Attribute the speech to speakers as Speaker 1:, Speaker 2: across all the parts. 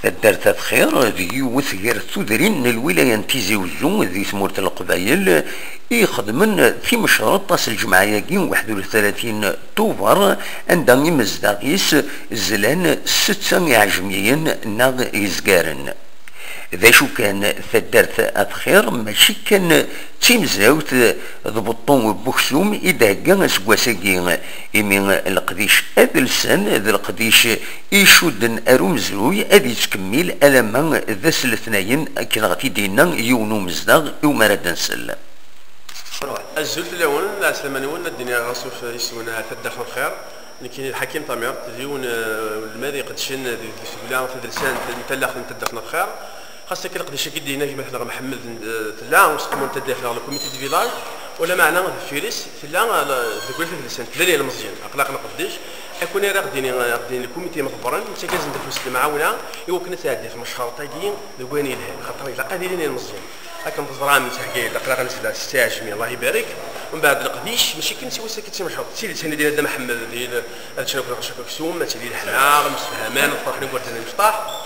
Speaker 1: تدارت خير ذي وثير ثودرين الولاية تيزي وزو ذي ثمورة القبايل يخدمن في مشروع طاس الجمعية 31 طوفر عندما مزداقيس زلان 6 عجميين ناغ يزقارن. ذا شو كان ثدارت أتخير ماشي كان تيمزاوت ضبطون بوكسوم إذا كان سكواساكي إمين القديش أذلسان ذا القديش إيشودن أرومزروي أذي تكمل ألما ذا سلثناين كنا غتي دينا يونو مزداغ يومرا نسل.
Speaker 2: الزلت الأول لا سلماني ولا الدنيا غاصوف يسونا ثدارت الخير لكن الحكيم طمير تزيون الماذي قد شن بلان في درسان تلاخ ثدارت الخير خاصة كي نقدر شكل دينا كيما مثلا محمد تلا ونسقمون تداخل على كوميتي دي فيلاج ولا معنا في فيريس تلا تقول في السنة تلا ديال المزيان اقلاق نقدش اكون راه غديني الكوميتي مضبرن انت كازم تفلوس المعاونه ايوا كنا تعدي في مشهر طاقين دواني لها خاطر الا قادرين المزيان هكا متزرعين تحكي الاقلاق نسلا 16 الله يبارك ومن بعد القديش ماشي كنتي ساكت مشهور سيدي السنه ديال محمد ديال هذا شنو كنا كسوم تيدير الحنا مستهمان فرح نقول انا مفتاح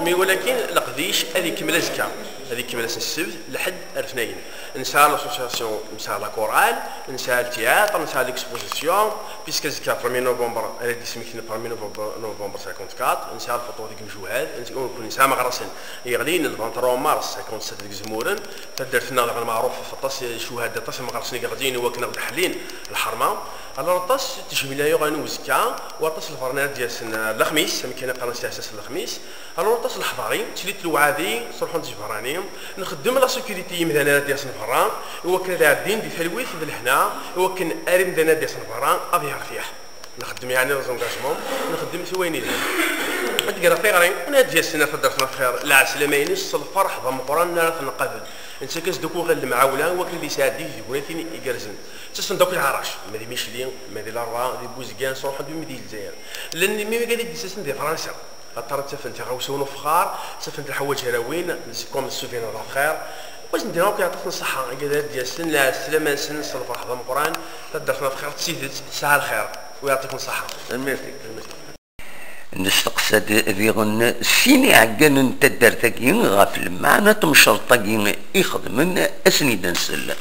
Speaker 2: ولكن القديش هذه كمله زكا هذه كمله السبت لحد الاثنين نسال لاسوسياسيون نسال لا كورال نسال التياتر نسال ليكسبوزيسيون بيسك زكا 1 نوفمبر على دي سميتنا 1 نوفمبر 54 نسال الفطور ديك الجوهاد نكون نسال مغرسن يغلين ال 23 مارس 57 ديك زمورن فدرتنا المعروف في الطاس الشهداء طاس مغرسن غاديين هو كنا حلين الحرمه alors طاس تجميله غانو زكا وطاس الفرنات ديال الخميس كاين قناه اساس الخميس alors طاس الحضاري تليت الوعادي صرحون تجبرانيهم نخدم لا سيكوريتي مثلا ديال سنفران هو كان عادين دي تلويث لهنا هو كان ارم دنا ديال سنفران ابي رفيح نخدم يعني زونغاجمون نخدم سويني تقرا فيغرين انا ديال السنه فدرتنا خير لا سلامينش الفرح ضم قران نعرف نقبل انت كتدوكو غير المعاوله هو كان اللي يساعد لي بغيتيني يجرزن تصندوق العراش مادي ميشلين مادي لاروا دي بوزكان صروح دي مدينه الجزائر لاني مي قاعد يدسسن دي فرنسا اضطرت تفنت غوسون فخار تفنت الحوايج هراوين كوم السوفين الخير واش نديرو كيعطينا الصحه قادر ديال السن لا السلامه سن الفرح ضم قران تدرنا خير تسيدت ساعه الخير ويعطيكم الصحه الميرسي
Speaker 1: نستقصد ذيغن سيني عقان تدارتاكي غافل معنا تمشرطاكي يخدمن اسنيد نسل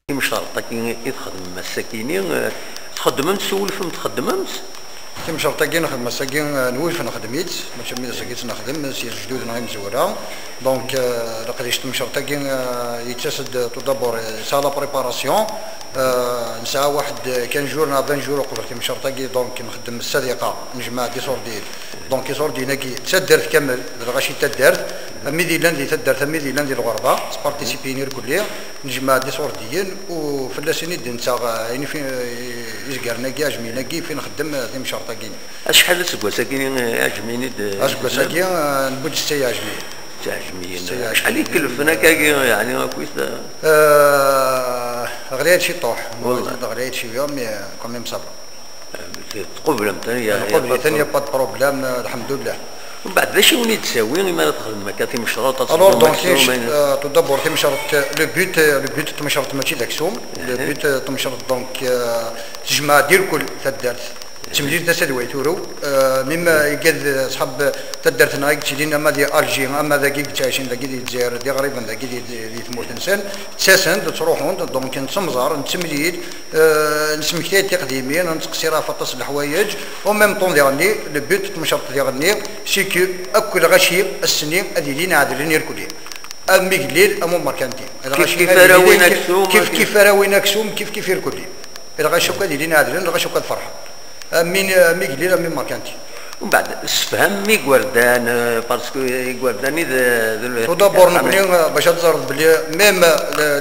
Speaker 1: تمشرطاكي يخدم مساكيني تخدمن تسولف تخدمن
Speaker 3: تمشرطاكي نخدم مساكين نولف نخدميت ماشي ملي ساكيت نخدم سي جدود نغيم زوره دونك لقيتش تمشرطاكي يتسد تدبر سالا بريباراسيون نساء واحد كان جورنا 20 جور قبل تمشرطاكي دونك نخدم الصديقه نجمع دي سورديل دونك كي سوردي ناكي تدرت كامل غاشي تدرت ميدي لاندي تدرت ميدي لاندي الغربه سبارتيسيبينير كليه نجمع دي سورديين وفلاسيني نتا يعني فين يزقرناكي اجميناكي فين نخدم تمشرطاكي
Speaker 1: شحال سكواساكي اجميني
Speaker 3: سكواساكي نبوج 6 اجمي
Speaker 1: شحال يكلفنا كاكي يعني كويس
Speaker 3: غريت شي طوح غريت شي يوم كوميم صبر
Speaker 1: تقبل
Speaker 3: ثاني با بروبليم الحمد لله
Speaker 1: ومن بعد باش وني تساوي ما تخدم مكاتب مشروط
Speaker 3: الوغ دونك تدبر تمشرط لو بوت تمشرط ماشي داكسوم لو بوت تمشرط دونك تجمع دير كل تدارت تمدير تسدوي تورو مما يقاد صحاب تدرت نايك تشيلين اما دي الجي اما ذاكي تعيشين ذاكي دي الجزائر دي غريبا ذاكي دي ثمور تنسان تساسن تروحون دونك نتسمزر نتسمليد نسمكتي تقديميا نتقصيرها فطس الحوايج وميم طون ديالني لو بوت تمشرط ديالني سيكو اكل غشي السنين هذه لينا عادلين يركلين امي قليل امو ماركانتي
Speaker 1: كيف راوينا كسوم
Speaker 3: كيف راوينا كسوم كيف يركلين الى غاشوكا دي لينا عادلين غاشوكا الفرحه مين ميغليلا مين ماركانتي
Speaker 1: ومن بعد السفهم مي غوردان باسكو غورداني
Speaker 3: تو دابور نقولي باش تزرد بلي ميم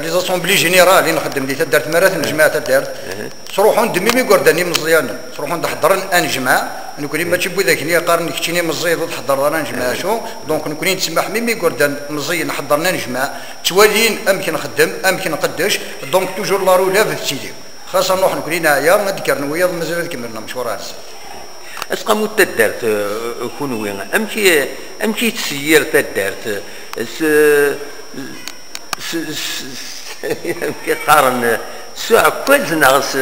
Speaker 3: لي زاسومبلي جينيرال اللي نخدم لي تدارت مرات الجماعه تدارت تروحون دمي مي غورداني مزيان تروحون تحضر انجمع نكوني ماشي بو ذاك اللي قارن كتيني مزيد وتحضر انا نجمع شو دونك نكوني نسمح مي غوردان مزيان حضرنا نجمع توالين امكن نخدم امكن نقدش دونك توجور لا رولا في سيدي خاصة نروح نكون هنايا نذكر نويض مازال كملنا مشوار هذا.
Speaker 1: اسقامو تدارت كونوي امشي تسير تدارت كي قارن سو عكاز ناغس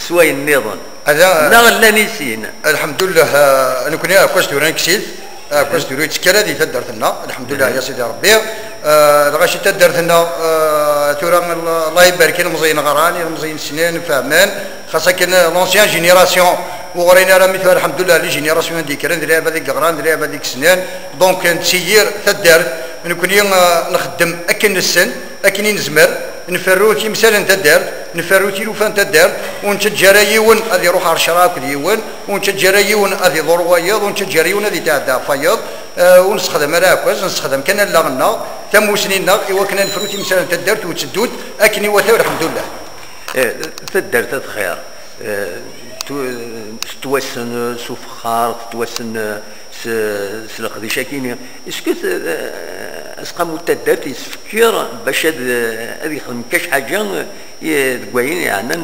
Speaker 1: سواي النظام
Speaker 3: هذا
Speaker 1: ناغ لا نسينا
Speaker 3: الحمد لله. انا كنا كواش دوران كسيل كواش دوري تسكر هذه تدرتنا الحمد لله يا سيدي ربي. الغاشي تدرتنا تورا الله يبارك لنا مزين غراني مزين سنين فاهمان خاصة كان لونسيان جينيراسيون وغرينا راه مثل الحمد لله لي جينيراسيون ديك راه دريها هذيك غران دريها هذيك سنين دونك نتسير تدرت نكوني نخدم اكن السن اكني نزمر نفروتي مثلا تدرت نفروتي لوفان تدرت ونتجرى يون هذه يروح على الشراك ديون ونتجرى يون هذه ضرويض ونتجرى يون هذه تاع فيض ونستخدم راكوز نستخدم كان لغنا تم سنينا ايوا كنا نفروتي مثلا تدرت وتسدود اكني وثور الحمد لله.
Speaker 1: تدرت خير توسن سفخار توسن سلقدي شاكيني اسكو اسقى متدات يسفكر باش هذه يخدم كاش حاجه تقوين يعني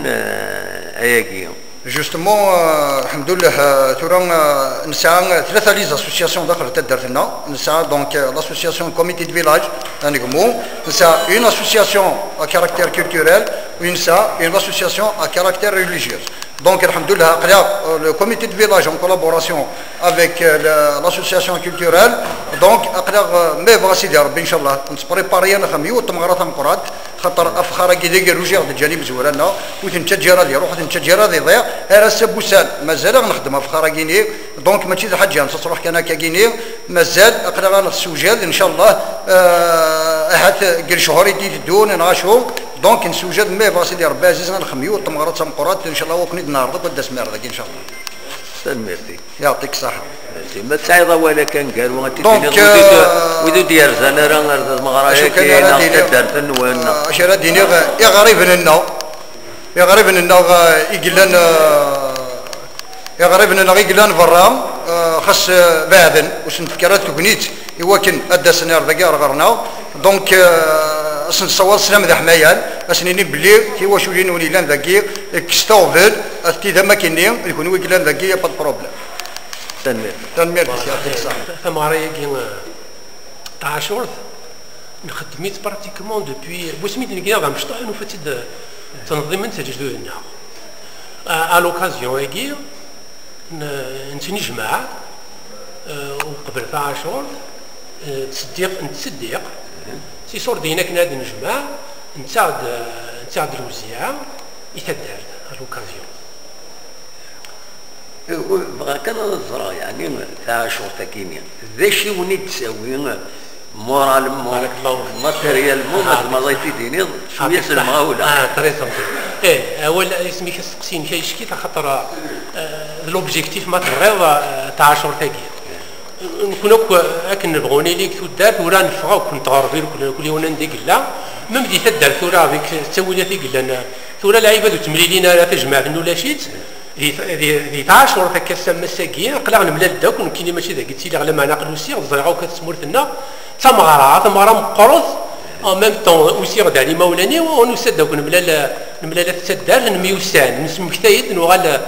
Speaker 1: اياكي
Speaker 3: جوستومون الحمد لله تورا نسعى ثلاثه لي زاسوسياسيون داخل تدرتنا نسعى دونك لاسوسياسيون كوميتي دو فيلاج نقمو نسعى اون اسوسياسيون ا كاركتير كولتوريل ونسعى اون اسوسياسيون ا كاركتير ريليجيوس. Donc, alhamdoulilah, le comité de village en collaboration avec l'association culturelle, donc, mais voici d'Arabie, Inch'Allah, on se prépare à la وتمغرات مقرات خاطر افخار كي روجير الجانب زورانا وتنتجر هذه روح تنتجر هذه ضيع راه السبوسان مازال نخدم افخار كيني دونك ماشي الحاجه نصروح كان كاكيني مازال اقدر نسوجد ان شاء الله هات قل شهور يدي دون نغاشو دونك نسوجد مي فاسيدي ربي عزيز نخميو تمغرات مقرات ان شاء الله وكنيد نهار قد سمير ذاك ان شاء الله.
Speaker 1: سلميرتي
Speaker 3: يعطيك الصحه.
Speaker 1: ما تعيض ولا كان قال وغادي ودو ديال زانا راه المغرايا كاينه دارت النوان
Speaker 3: اش راه ديني يا غريب لنا يا غريب لنا يقلن يا غريب لنا يقلن برا خاص بعدن واش نفكرات كنيت يوكن ادا سنار ذاك غرنا دونك اصلا نصور سلام ذا حمايان اسنيني بلي كي واش ولينا ولينا ذاكي كستوفل اكيد ما كاينين يكون ويقلن ذاكي با بروبليم. تنمير يعطيك الصحة.
Speaker 4: المغريا كي تاع شورت نخدميت براتيكمون دوبوي بوسميت نكيا غنمشطح نفتد تنظيم تجدو لنا ا لوكازيون هاكي نتني جماعة وقبل تاع شورت نتصدق سي صور دينا كنا نجمع نتاعد الوزيعة يتدار لوكازيون
Speaker 1: بغا كان نزرع يعني تاع شرطه كيمياء ذا شي وني تساوي مورال ماتيريال ما ضيتي ديني شويه سلمها ولا
Speaker 4: تري سامبل اول اسمي كتسقسيني كيشكي خاطر لوبجيكتيف ما تغير تاع شرطه كي نكون اكن نبغوني ليك تدار ورا نفغا كنت غربي كل يوم نديك لا ما بديت تدار ثورا بك تسوي لي قلنا ثورا لعيبه تمليلين لا تجمع ولا شيت ذي 10 هكا سما مساكين قلع نملا داك ونكيني ماشي ذاك قلت لي على ما ناقل وسير الزرعه كتسمرتنا تمغرا مقروض ان ميم طون وسير دالي مولاني ونسد داك نملا تسدار نميوسان نسم كتايد نوغال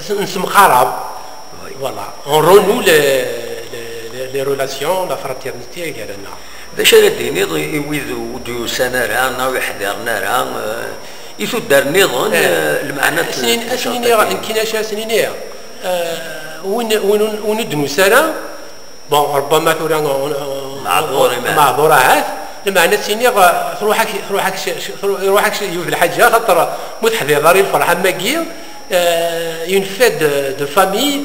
Speaker 4: نسم خراب فوالا اون رونو لي ريلاسيون لا فراتيرنيتي ديالنا
Speaker 1: باش ديني يويذو وديو سنه رانا ويحضرنا راه يسدر نظام المعنى
Speaker 4: سنين يمكن سنين وين ندنو سنه بون ربما ثورا معذورات المعنى سنين روحك في الحاجه خاطر متحضر داري الفرحه ماكي اون فيت دو فامي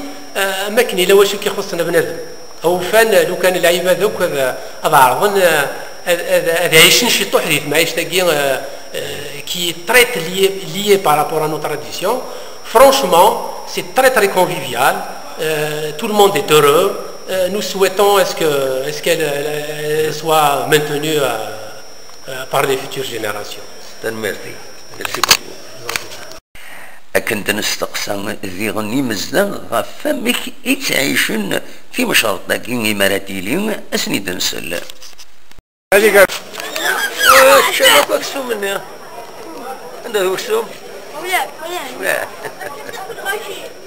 Speaker 4: ما كاين الا واش كيخصنا بنادم او فان لو كان اللعيبه ذوك هذا عرضن هذا عايشين شي طحريت معيش تاكي qui est très lié par rapport à nos traditions. Franchement, c'est très convivial. Tout le monde est heureux. Nous souhaitons qu'elle soit maintenue par les futures générations.
Speaker 1: Merci. Merci beaucoup. كنت نستقسم ذي غني مزدان غفامك يتعيشن في مشارطة كي إماراتيلين أسند نسل.
Speaker 3: هذه قال
Speaker 1: شباب مكسوم مني عنده مكسوم؟ لا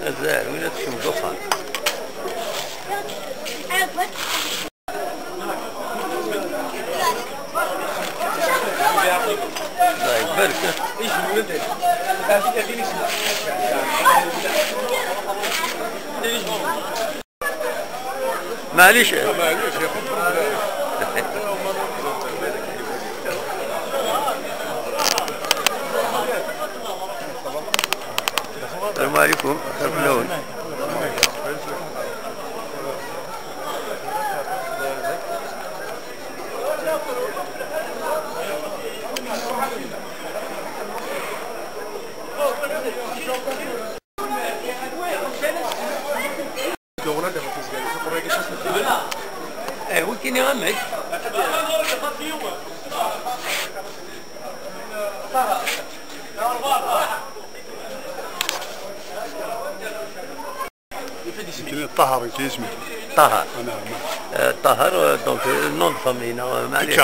Speaker 1: أزال وين تكون دخان الله يبارك معليش. السلام عليكم. اللون ولكن يغمج
Speaker 5: طهر كيسمي
Speaker 1: طهر. طهر دونك نون فامينا معليش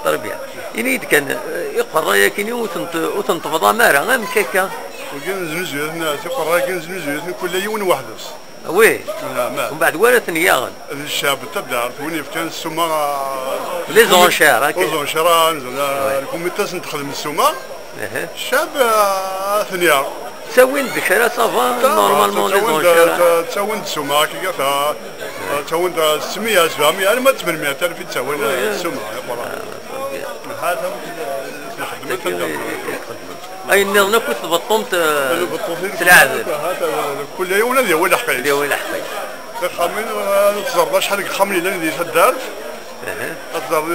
Speaker 1: تربيه يعني كان يقرا ياكن وتنتفض مارا غير كيكا
Speaker 5: وكان زنزوثنا تقرا كان زنزوثنا كل يوم وحدس
Speaker 1: وي ومن بعد ورث نياغن
Speaker 5: الشعب تبدا وين كان السوما
Speaker 1: لي زونشير هكا
Speaker 5: لي زونشير الكوميتاس نخدم السوما الشعب ثنيار
Speaker 1: تساوين بكرا صافا نورمالمون لي زونشير
Speaker 5: تساوين السوما كي تساوين 600 700 ما 800 الف تساوين السوما هذا نخدم
Speaker 1: اي نظن كنت بطمت تلعب
Speaker 5: كل يوم اللي هو الحقيقي
Speaker 1: اللي هو الحقيقي
Speaker 5: خامين تصرف شحال خامين اللي تدار تصرف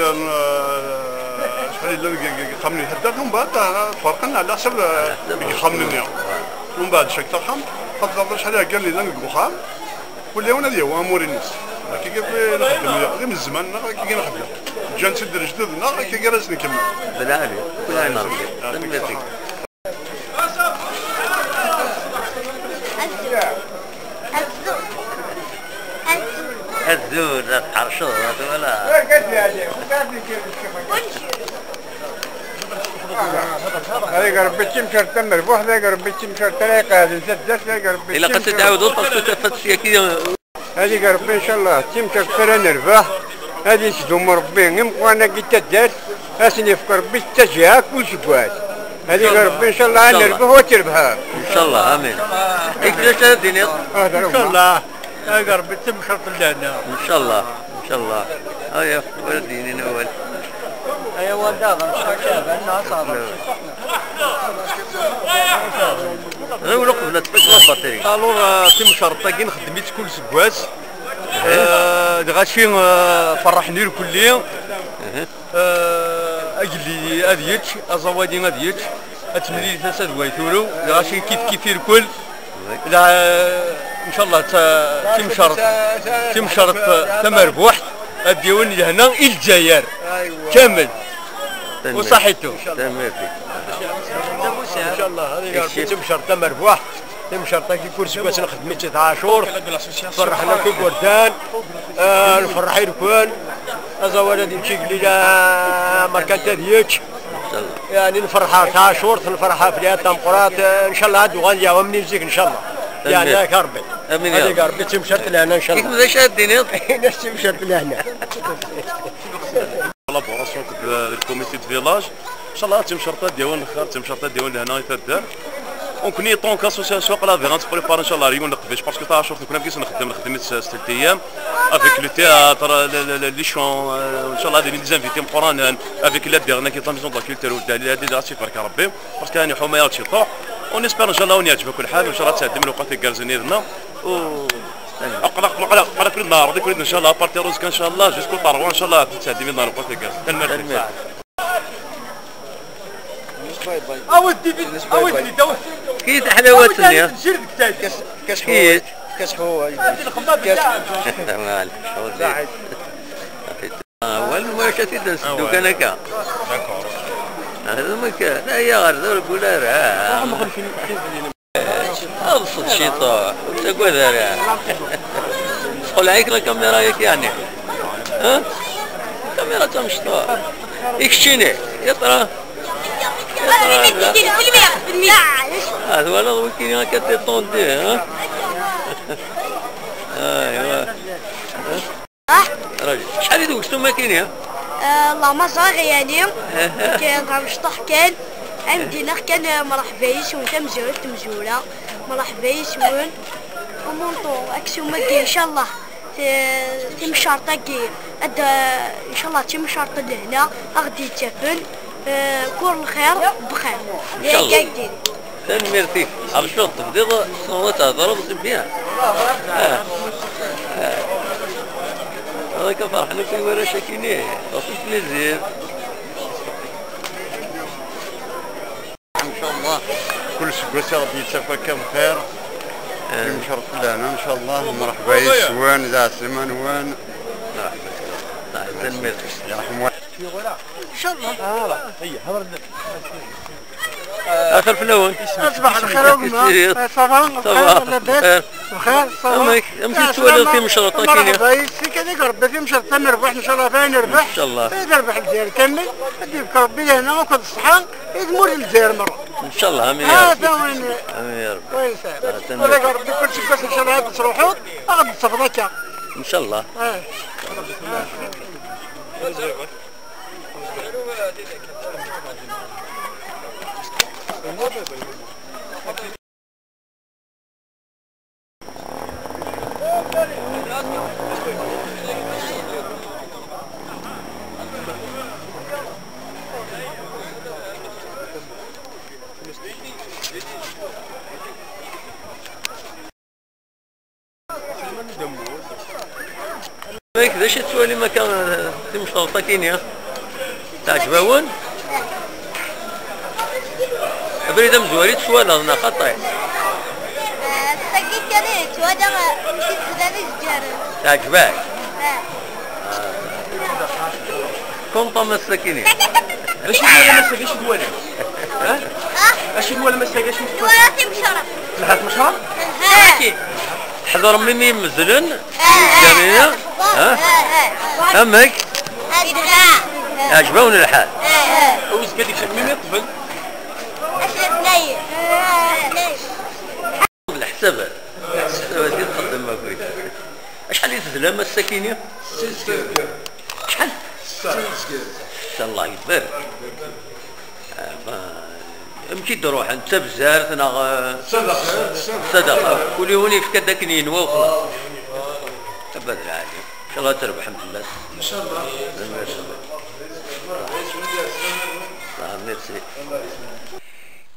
Speaker 5: شحال اللي خامين تدار ومن بعد فرقنا على حسب خامين ومن بعد شك تخم تصرف شحال قال لي لنا خام كل يوم اللي هو امور الناس كيف نخدم غير من زمان كي نخدم جا نسد جددنا كي جالس نكمل
Speaker 1: بالعافيه كل عام نرجع الزور عرشور ولا
Speaker 6: هذا قرب بتشم شرط مربوح هذا قرب بتشم شرط طريقة هذا زدت هذا قرب
Speaker 1: إلا قد تعودوا تصلوا تفتشي كذا
Speaker 6: هذه قرب إن شاء الله تشم شرط ترى نربح هذه سدوم ربي وانا قلت الدار أسني يفكر بالتجاه كل شيء هذه قرب إن شاء الله نربح وتربحها
Speaker 1: إن شاء الله آمين. إيش الدنيا؟
Speaker 6: إن شاء الله قرب بتشم شرط لنا
Speaker 1: إن شاء الله إن شاء الله. هيا ولديني أول.
Speaker 6: أيوة هذا شباب الناس هذا.
Speaker 1: غير وقف لا تفكر البطارية.
Speaker 7: قالوا تم شرطاكين خدمت كل سبواس. غاشي فرحني الكلية. أجلي أذيتش أزوادي أذيتش. أتمنى تسد ويثورو غاشي كيف الكل. لا إن شاء الله تم شرط تمربوح. الديوان هنا الجزائر كامل وصحته
Speaker 1: تمام فيك
Speaker 7: ان شاء الله. هذه تم شرط مربوح تم شرط كي كرسي باش نخدم 9 شهور فرحنا في بردان الفرح يكون ازوال نمشي ليله مكان تديك يعني نفرحها 9 شهور نفرحها في ليله تمقرات ان شاء الله هادو غادي يعاونني نزيك ان شاء الله يعني يا ربي
Speaker 1: امين
Speaker 7: هذه قربت تم شرط لهنا ان شاء الله.
Speaker 1: كيف شادين
Speaker 7: نفس تم شرط لهنا
Speaker 5: كولابوراسيون الكوميتي دو فيلاج ان شاء الله تم شرطات ديال الخير تم شرطات ديال لهنا يتدار ونكوني طون كاسوسياسيون قلا فيغان تبريبار ان شاء الله ريون نقبش باسكو تاع شوف كنا بكيس نخدم 6 ايام افيك لو تياتر لي شون ان شاء الله دي زانفيتي مقران افيك لا ديرنا كي طاميزون دو كولتور ودالي دي راسي بارك ربي باسكو راني حمايه شي طوع ونسبر ان شاء الله ونعجبك كل حال وان شاء الله تعدي من الوقت كارزني لنا و اقلق كل النهار ديك ان شاء الله بارتي روزك ان شاء الله جوسكو طاروا ان شاء الله تعدي من النهار الوقت كارزني
Speaker 7: اودي
Speaker 1: كيت حلاوة الدنيا
Speaker 6: كاس هو
Speaker 1: واش تيدن سدو كان هكا هذا ما كان هي غير ولا راه ابسط شي طاح تقول راه تقول عليك الكاميرا ياك يعني ها الكاميرا تمشطا يكشيني يطرا هذا ولا وكيل هكا تيطوندي ها ايوا راجل شحال يدوك شتو ماكينين
Speaker 8: الله ما صار يعني كان غنشطح كان عندنا كان مرحبايش وانت مجولة مرحبايش وين ومونطو اكسيو مدي ان شاء الله تم شرطة كي ان شاء الله تم شرطة لهنا غادي يتفن كور الخير بخير
Speaker 1: ان شاء الله تنميرتي على شو تبديض صوت هضرب بها هذاك فرحنا في ورا شاكينيه وصلت بليزير
Speaker 6: ان شاء الله كل سكوسه غادي يتسافى كم خير نشرط لنا ان شاء الله مرحبا يسوان ذا سمان وان
Speaker 1: تنميرتي
Speaker 6: يرحم
Speaker 3: ان شاء الله
Speaker 2: هي هضر
Speaker 1: اخر في الاول
Speaker 3: اصبح الخير وما صباح لاباس بخير صباح
Speaker 1: امشي تولي في مشروطه كاين
Speaker 3: مرحبا كذاك ربي في مشروطه نربح ان شاء الله فين نربح
Speaker 1: ان شاء الله
Speaker 3: نربح الجزائر كامل يديك ربي لهنا وكل الصحه يدمر الجزائر مره
Speaker 1: ان شاء الله امين يا رب
Speaker 3: هذا وين
Speaker 1: امين يا رب
Speaker 3: كويس ولا ربي كل شيء بس ان شاء الله هاد تروحوا غادي تصفدك
Speaker 1: ان شاء الله كذا شي تسوالي ما كان في مشروطه كاين تعجبون بريده مزواري تسوالا انا خطاي
Speaker 8: سكيت كريت وهذا مشيت بداني الجارة
Speaker 1: تعجبك كنت مسكيني
Speaker 2: اش الولا مسك اش الولا ها اش الولا مسك اش
Speaker 8: ولاتي مشرف
Speaker 2: لحد مشهر
Speaker 1: حضر مني مزلن جميلة همك عجبوني الحال
Speaker 2: وش قدك شكل مين يطفل
Speaker 1: الحسابات دي تقدم ما كويس شحال يتزلم السكينة شحال ان شاء الله يتبارك امشي تروح انت بزاف انا صدقه كل يوم يفك هذاك ينوى وخلاص تبارك العالي ان شاء الله تربح الحمد لله ان شاء الله ميرسي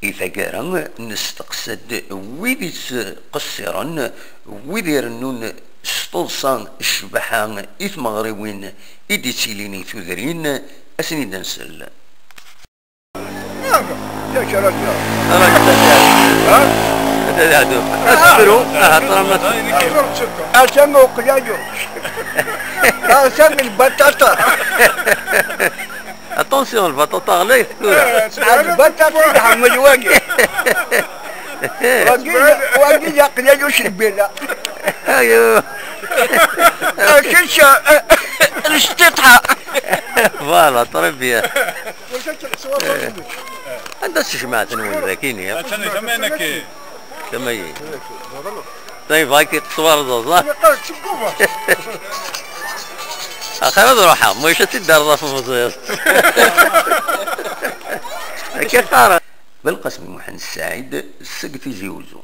Speaker 1: إذا كان نستقصد ويديس قصيرا ويديرنون سطلصان الشبحان إث مغربين إدي تسيليني ثذرين أسنيد نسل
Speaker 6: يا شرف
Speaker 1: أسفروا أهطرمت
Speaker 6: أسمى وقياجو أسمى البطاطا
Speaker 1: اتونسيون البطاطا غليت كورة
Speaker 6: البطاطا تحمل واقي واقي يا قياجو شربينا
Speaker 1: ايوه
Speaker 6: كيشا رشتتها
Speaker 1: فوالا تربية عندها شمعة نقول ذاكين يا كما هي طيب هاي تصور زوزة أخيرا روحها مش تدار في مصير كيف بالقسم محمد السعيد السقف يجيوزو